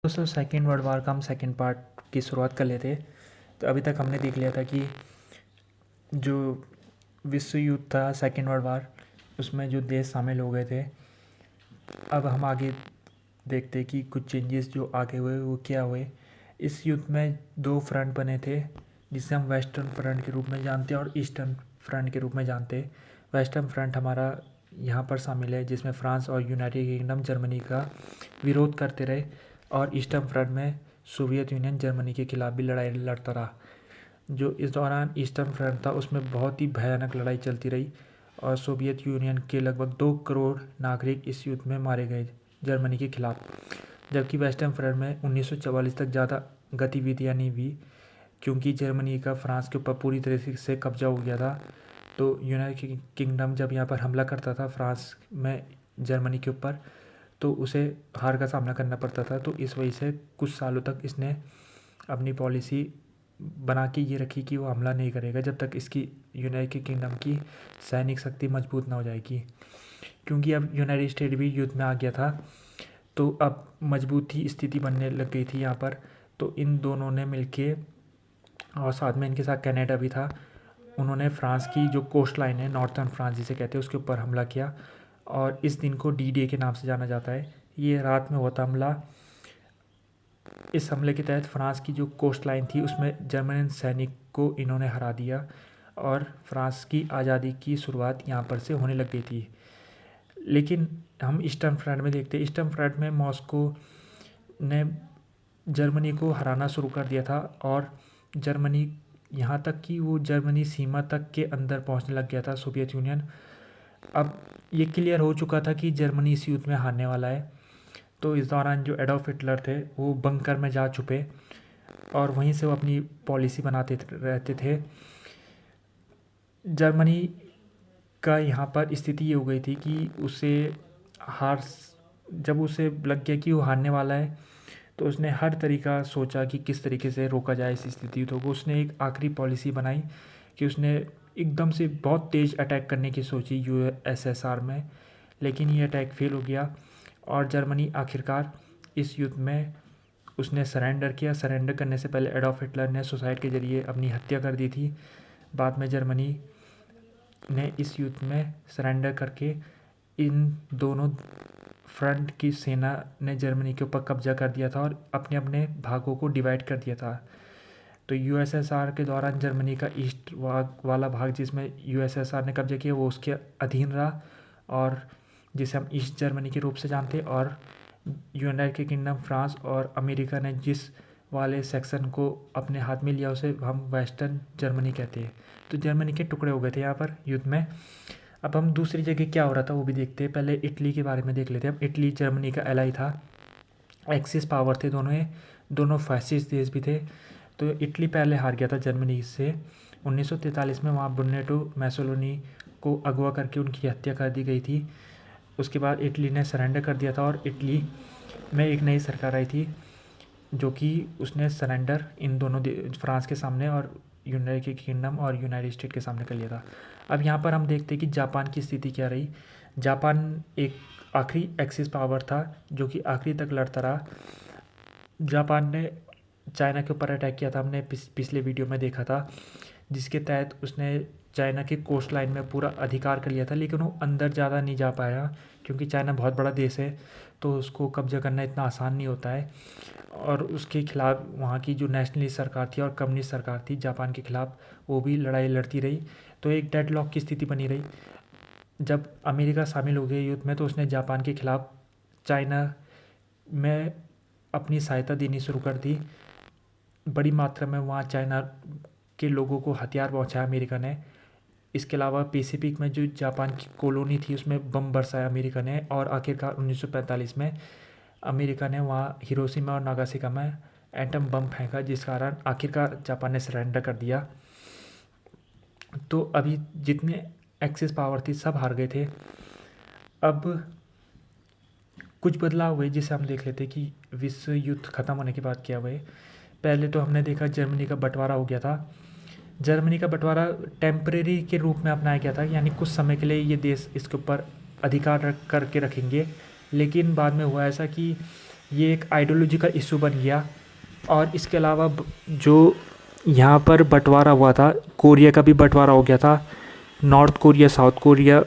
दोस्तों second world war का हम सेकेंड पार्ट की शुरुआत कर लेते। तो अभी तक हमने देख लिया था कि जो विश्व युद्ध था सेकेंड वर्ल्ड वार, उसमें जो देश शामिल हो गए थे। अब हम आगे देखते कि कुछ चेंजेस जो आगे हुए वो क्या हुए। इस युद्ध में दो फ्रंट बने थे, जिसे हम वेस्टर्न फ्रंट के रूप में जानते हैं और ईस्टर्न फ्रंट के रूप में जानते हैं। वेस्टर्न फ्रंट हमारा यहाँ पर शामिल है, जिसमें फ्रांस और यूनाइटेड किंगडम जर्मनी का विरोध करते रहे, और ईस्टर्न फ्रंट में सोवियत यूनियन जर्मनी के खिलाफ भी लड़ाई लड़ता रहा। जो इस दौरान ईस्टर्न फ्रंट था उसमें बहुत ही भयानक लड़ाई चलती रही, और सोवियत यूनियन के लगभग 2 करोड़ नागरिक इस युद्ध में मारे गए जर्मनी के खिलाफ। जबकि वेस्टर्न फ्रंट में 1944 तक ज़्यादा गतिविधियाँ नहीं हुई, क्योंकि जर्मनी का फ्रांस के ऊपर पूरी तरह से कब्जा हो गया था। तो यूनाइटेड किंगडम जब यहाँ पर हमला करता था फ्रांस में जर्मनी के ऊपर, तो उसे हार का सामना करना पड़ता था। तो इस वजह से कुछ सालों तक इसने अपनी पॉलिसी बना के ये रखी कि वो हमला नहीं करेगा जब तक इसकी यूनाइटेड किंगडम की सैनिक शक्ति मजबूत ना हो जाएगी। क्योंकि अब यूनाइटेड स्टेट भी युद्ध में आ गया था, तो अब मजबूती स्थिति बनने लग गई थी यहाँ पर। तो इन दोनों ने मिलके, और साथ में इनके साथ कनाडा भी था, उन्होंने फ्रांस की जो कोस्ट लाइन है, नॉर्थर्न फ्रांस जिसे कहते हैं, उसके ऊपर हमला किया। और इस दिन को डी डे के नाम से जाना जाता है। ये रात में हुआ था हमला। इस हमले के तहत फ्रांस की जो कोस्ट लाइन थी उसमें जर्मन सैनिक को इन्होंने हरा दिया, और फ्रांस की आज़ादी की शुरुआत यहाँ पर से होने लग गई थी। लेकिन हम ईस्टर्न फ्रंट में देखते हैं, ईस्टर्न फ्रंट में मॉस्को ने जर्मनी को हराना शुरू कर दिया था, और जर्मनी यहाँ तक कि वो जर्मनी सीमा तक के अंदर पहुँचने लग गया था सोवियत यूनियन। अब ये क्लियर हो चुका था कि जर्मनी इस युद्ध में हारने वाला है। तो इस दौरान जो एडोल्फ हिटलर थे वो बंकर में जा छुपे, और वहीं से वो अपनी पॉलिसी बनाते रहते थे। जर्मनी का यहाँ पर स्थिति ये हो गई थी कि जब उसे लग गया कि वो हारने वाला है, तो उसने हर तरीका सोचा कि किस तरीके से रोका जाए इस स्थिति को। उसने एक आखिरी पॉलिसी बनाई कि उसने एकदम से बहुत तेज़ अटैक करने की सोची यूएसएसआर में, लेकिन ये अटैक फेल हो गया, और जर्मनी आखिरकार इस युद्ध में उसने सरेंडर किया। सरेंडर करने से पहले एडोल्फ हिटलर ने सुसाइड के ज़रिए अपनी हत्या कर दी थी। बाद में जर्मनी ने इस युद्ध में सरेंडर करके इन दोनों फ्रंट की सेना ने जर्मनी के ऊपर कब्जा कर दिया था, और अपने अपने भागों को डिवाइड कर दिया था। तो यूएसएसआर के दौरान जर्मनी का ईस्ट वाला भाग जिसमें यूएसएसआर ने कब्जा किया वो उसके अधीन रहा, और जिसे हम ईस्ट जर्मनी के रूप से जानते हैं। और यूनाइटेड किंगडम फ्रांस और अमेरिका ने जिस वाले सेक्शन को अपने हाथ में लिया उसे हम वेस्टर्न जर्मनी कहते हैं। तो जर्मनी के टुकड़े हो गए थे यहाँ पर युद्ध में। अब हम दूसरी जगह क्या हो रहा था वो भी देखते हैं। पहले इटली के बारे में देख लेते हैं। अब इटली जर्मनी का एलाई था, एक्सिस पावर थे दोनों फैसिस्ट देश भी थे। तो इटली पहले हार गया था जर्मनी से 1943 में। वहाँ ब्रुनेटो मैसोलिनी को अगवा करके उनकी हत्या कर दी गई थी। उसके बाद इटली ने सरेंडर कर दिया था, और इटली में एक नई सरकार आई थी जो कि उसने सरेंडर इन दोनों फ्रांस के सामने और यूनाइटेड किंगडम और यूनाइटेड स्टेट के सामने कर लिया था। अब यहाँ पर हम देखते हैं कि जापान की स्थिति क्या रही। जापान एक आखिरी एक्सिस पावर था जो कि आखिरी तक लड़ता रहा। जापान ने चाइना के ऊपर अटैक किया था, हमने पिछले वीडियो में देखा था, जिसके तहत उसने चाइना के कोस्ट लाइन में पूरा अधिकार कर लिया था। लेकिन वो अंदर ज़्यादा नहीं जा पाया, क्योंकि चाइना बहुत बड़ा देश है, तो उसको कब्जा करना इतना आसान नहीं होता है। और उसके खिलाफ वहाँ की जो नेशनलिस्ट सरकार थी और कम्युनिस्ट सरकार थी जापान के खिलाफ, वो भी लड़ाई लड़ती रही। तो एक डेडलॉक की स्थिति बनी रही। जब अमेरिका शामिल हो गया युद्ध में, तो उसने जापान के खिलाफ चाइना में अपनी सहायता देनी शुरू कर दी। बड़ी मात्रा में वहाँ चाइना के लोगों को हथियार पहुँचाया अमेरिका ने। इसके अलावा पैसिफिक में जो जापान की कॉलोनी थी उसमें बम बरसाया अमेरिका ने, और आखिरकार 1945 में अमेरिका ने वहाँ हिरोशिमा और नागासाकी में एटम बम फेंका, जिस कारण आखिरकार जापान ने सरेंडर कर दिया। तो अभी जितने एक्सिस पावर थी सब हार गए थे। अब कुछ बदलाव हुए जिसे हम देख लेते कि विश्व युद्ध खत्म होने के बाद क्या हुए। पहले तो हमने देखा जर्मनी का बंटवारा हो गया था। जर्मनी का बंटवारा टेम्परेरी के रूप में अपनाया गया था, यानी कुछ समय के लिए ये देश इसके ऊपर अधिकार करके रखेंगे। लेकिन बाद में हुआ ऐसा कि ये एक आइडियोलॉजिकल इशू बन गया। और इसके अलावा जो यहाँ पर बंटवारा हुआ था, कोरिया का भी बंटवारा हो गया था। नॉर्थ कोरिया, साउथ कोरिया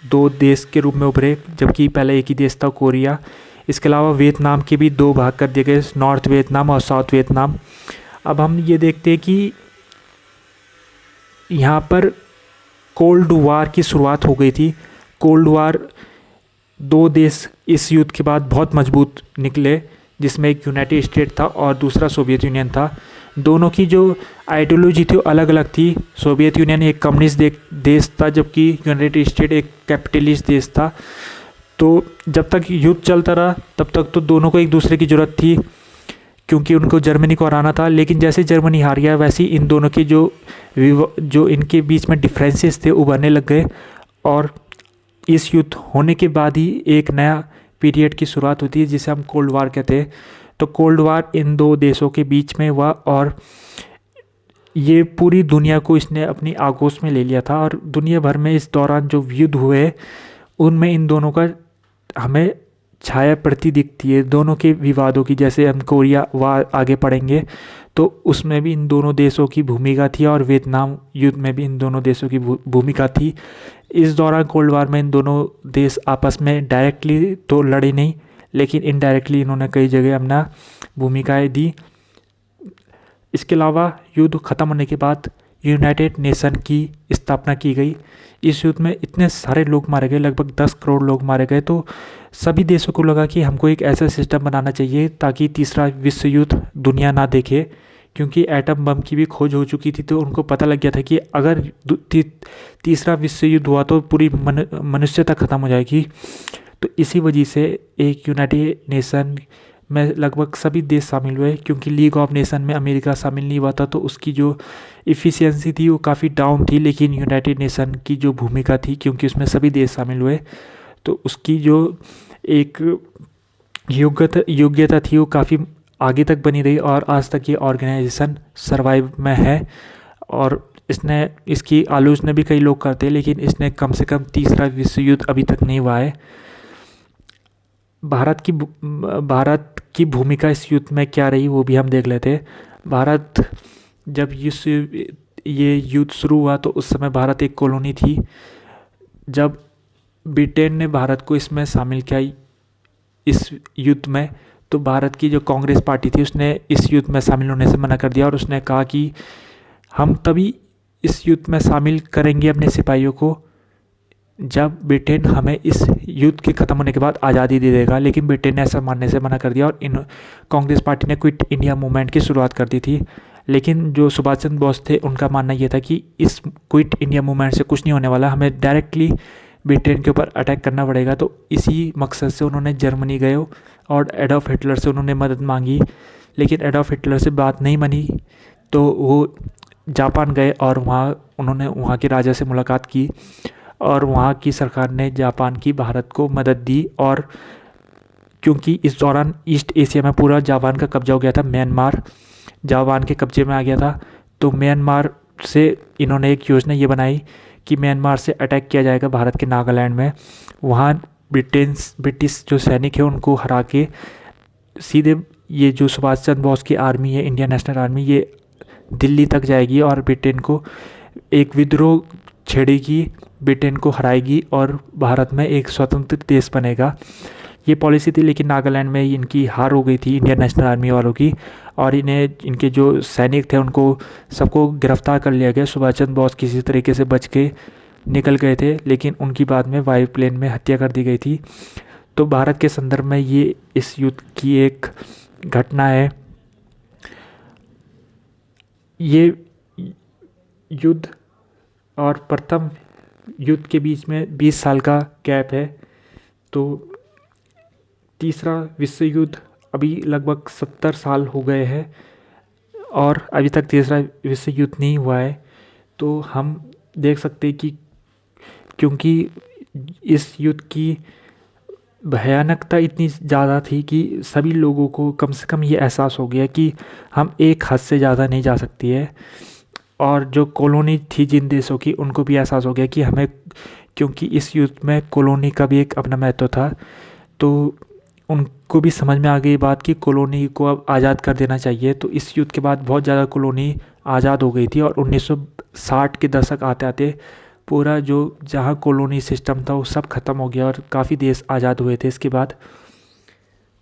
दो देश के रूप में उभरे, जबकि पहले एक ही देश था, कोरिया। इसके अलावा वियतनाम के भी दो भाग कर दिए गए, नॉर्थ वियतनाम और साउथ वियतनाम। अब हम ये देखते हैं कि यहाँ पर कोल्ड वार की शुरुआत हो गई थी। कोल्ड वार, दो देश इस युद्ध के बाद बहुत मजबूत निकले, जिसमें एक यूनाइटेड स्टेट था और दूसरा सोवियत यूनियन था। दोनों की जो आइडियोलॉजी थी वो अलग अलग थी। सोवियत यूनियन एक कम्युनिस्ट देश था, जबकि यूनाइटेड स्टेट एक कैपिटलिस्ट देश था। तो जब तक युद्ध चलता रहा तब तक तो दोनों को एक दूसरे की ज़रूरत थी, क्योंकि उनको जर्मनी को हराना था। लेकिन जैसे जर्मनी हार गया, वैसे ही इन दोनों की जो इनके बीच में डिफरेंसेस थे उभरने लग गए। और इस युद्ध होने के बाद ही एक नया पीरियड की शुरुआत होती है, जिसे हम कोल्ड वार कहते हैं। तो कोल्ड वार इन दो देशों के बीच में हुआ और ये पूरी दुनिया को इसने अपनी आगोश में ले लिया था। और दुनिया भर में इस दौरान जो युद्ध हुए उनमें इन दोनों का हमें छाया पड़ती दिखती है, दोनों के विवादों की। जैसे हम कोरिया वार आगे पढ़ेंगे तो उसमें भी इन दोनों देशों की भूमिका थी, और वियतनाम युद्ध में भी इन दोनों देशों की भूमिका थी। इस दौरान कोल्ड वार में इन दोनों देश आपस में डायरेक्टली तो लड़े नहीं, लेकिन इनडायरेक्टली इन्होंने कई जगह अपना भूमिकाएं दी। इसके अलावा युद्ध ख़त्म होने के बाद यूनाइटेड नेशन की स्थापना की गई। इस युद्ध में इतने सारे लोग मारे गए, लगभग 10 करोड़ लोग मारे गए। तो सभी देशों को लगा कि हमको एक ऐसा सिस्टम बनाना चाहिए ताकि तीसरा विश्व युद्ध दुनिया ना देखे, क्योंकि एटम बम की भी खोज हो चुकी थी। तो उनको पता लग गया था कि अगर तीसरा विश्व युद्ध हुआ तो पूरी मनुष्यता ख़त्म हो जाएगी। तो इसी वजह से एक यूनाइटेड नेशन में लगभग सभी देश शामिल हुए, क्योंकि लीग ऑफ नेशन में अमेरिका शामिल नहीं हुआ था, तो उसकी जो इफ़िशियंसी थी वो काफ़ी डाउन थी। लेकिन यूनाइटेड नेशन की जो भूमिका थी, क्योंकि उसमें सभी देश शामिल हुए, तो उसकी जो एक योग्यता थी वो काफ़ी आगे तक बनी रही, और आज तक ये ऑर्गेनाइजेशन सर्वाइव में है। और इसकी आलोचना भी कई लोग करते हैं, लेकिन इसने कम से कम तीसरा विश्व युद्ध अभी तक नहीं हुआ है। भारत की भूमिका इस युद्ध में क्या रही वो भी हम देख लेते हैं। भारत, जब ये युद्ध शुरू हुआ तो उस समय भारत एक कॉलोनी थी। जब ब्रिटेन ने भारत को इसमें शामिल किया इस युद्ध में, तो भारत की जो कांग्रेस पार्टी थी उसने इस युद्ध में शामिल होने से मना कर दिया, और उसने कहा कि हम तभी इस युद्ध में शामिल करेंगे अपने सिपाहियों को जब ब्रिटेन हमें इस युद्ध के ख़त्म होने के बाद आज़ादी दे देगा। लेकिन ब्रिटेन ने ऐसा मानने से मना कर दिया, और कांग्रेस पार्टी ने क्विट इंडिया मूवमेंट की शुरुआत कर दी थी। लेकिन जो सुभाष चंद्र बोस थे उनका मानना ये था कि इस क्विट इंडिया मूवमेंट से कुछ नहीं होने वाला, हमें डायरेक्टली ब्रिटेन के ऊपर अटैक करना पड़ेगा। तो इसी मकसद से उन्होंने जर्मनी गए और एडोल्फ हिटलर से उन्होंने मदद मांगी। लेकिन एडोल्फ हिटलर से बात नहीं बनी, तो वो जापान गए और उन्होंने वहाँ के राजा से मुलाकात की, और वहाँ की सरकार ने जापान की भारत को मदद दी। और क्योंकि इस दौरान ईस्ट एशिया में पूरा जापान का कब्जा हो गया था, म्यांमार जापान के कब्जे में आ गया था, तो म्यांमार से इन्होंने एक योजना ये बनाई कि म्यांमार से अटैक किया जाएगा भारत के नागालैंड में। वहाँ ब्रिटिश जो सैनिक है उनको हरा के सीधे ये जो सुभाष चंद्र बोस की आर्मी है, इंडियन नेशनल आर्मी, ये दिल्ली तक जाएगी और ब्रिटेन को एक विद्रोह छेड़ेगी, ब्रिटेन को हराएगी और भारत में एक स्वतंत्र देश बनेगा। ये पॉलिसी थी। लेकिन नागालैंड में इनकी हार हो गई थी इंडियन नेशनल आर्मी वालों की, और इनके जो सैनिक थे उनको सबको गिरफ्तार कर लिया गया। सुभाष चंद्र बोस किसी तरीके से बच के निकल गए थे, लेकिन उनकी बाद में वायु प्लेन में हत्या कर दी गई थी। तो भारत के संदर्भ में ये इस युद्ध की एक घटना है। ये युद्ध और प्रथम युद्ध के बीच में 20 साल का गैप है। तो तीसरा विश्व युद्ध अभी लगभग 70 साल हो गए हैं और अभी तक तीसरा विश्व युद्ध नहीं हुआ है। तो हम देख सकते हैं कि क्योंकि इस युद्ध की भयानकता इतनी ज़्यादा थी कि सभी लोगों को कम से कम ये एहसास हो गया कि हम एक हद से ज़्यादा नहीं जा सकती है। और जो कॉलोनी थी जिन देशों की, उनको भी एहसास हो गया कि हमें, क्योंकि इस युद्ध में कॉलोनी का भी एक अपना महत्व था, तो उनको भी समझ में आ गई बात कि कॉलोनी को अब आज़ाद कर देना चाहिए। तो इस युद्ध के बाद बहुत ज़्यादा कॉलोनी आज़ाद हो गई थी और 1960 के दशक आते आते पूरा जो जहाँ कॉलोनी सिस्टम था वो सब ख़त्म हो गया और काफ़ी देश आज़ाद हुए थे इसके बाद।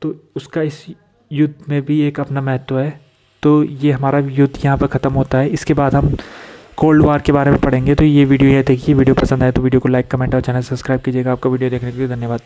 तो उसका इस युद्ध में भी एक अपना महत्व है। तो ये हमारा युद्ध यहाँ पर ख़त्म होता है। इसके बाद हम कोल्ड वार के बारे में पढ़ेंगे। तो ये वीडियो देखिए, वीडियो पसंद आए तो वीडियो को लाइक, कमेंट और चैनल सब्सक्राइब कीजिएगा। आपका वीडियो देखने के लिए धन्यवाद।